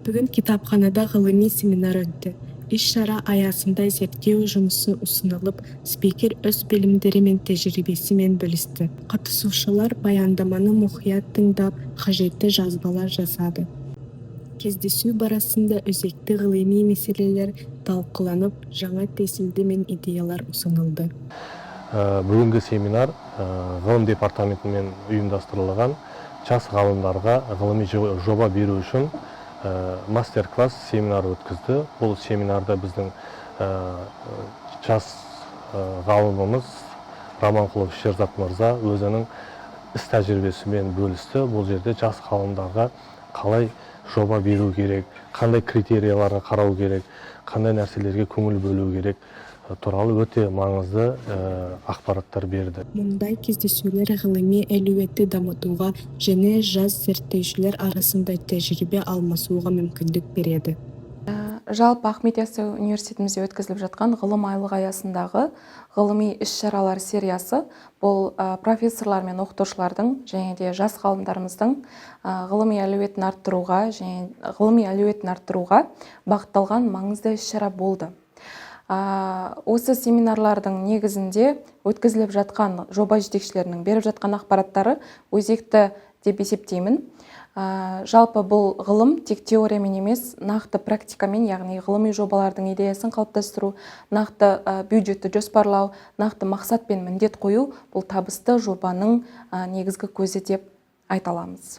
Бүгін китапханада ғылыми семинар өтті. Іс-шара аясында зерттеу жұмысы ұсынылып, спикер өз білімдері мен тәжірибесімен бөлісті. Қатысушылар баяндаманы мұқият тыңдап, қажетті жазбалар жасады. Кездесу барысында өзекті ғылыми мәселелер талқыланып, жаңа тәсілді мен идеялар ұсынылды. Бүгінгі семинар ғылым департаментімен ұйымдастырылған жас ғалымдарға ғылыми жоба беру үшін мастер-класс семинар өткізді. Бұл семинарда біздің жас ғалымымыз Раманқұлов Шерзат мырза өзінің іс тәжірибесімен бөлісті. Бұл жерде жас ғалымдарға қалай жоба беру керек, қандай критерияларға қарау керек, қандай нәрселерге көңіл бөлу керек туралы өте маңызды ақпараттар берді. Мұндай кездесулер ғылыми әлеуетті дамытуға және жас зерттеушілер арасында тәжірибе алмасуға мүмкіндік береді. Жалпы Ахмет Яссауи университетімізде өткізіліп жатқан ғылым айлығы аясындағы ғылыми іс-шаралар сериясы бұл профессорлар мен оқытушылардың және де жас ғалымдарымыздың ғылыми әлеуетін арттыруға бағытталған маңызды іс-шара болды. Осы семинарлардың негізінде өткізіліп жатқан жоба жетекшілерінің беріп жатқан ақпараттары өзекті деп есептеймін. Жалпы бұл ғылым тек теориямен емес, нақты практикамен, яғни ғылыми жобалардың идеясын қалыптастыру, нақты бюджетті жоспарлау, нақты мақсат пен міндет қою бұл табысты жобаның негізгі көзі деп айта аламыз.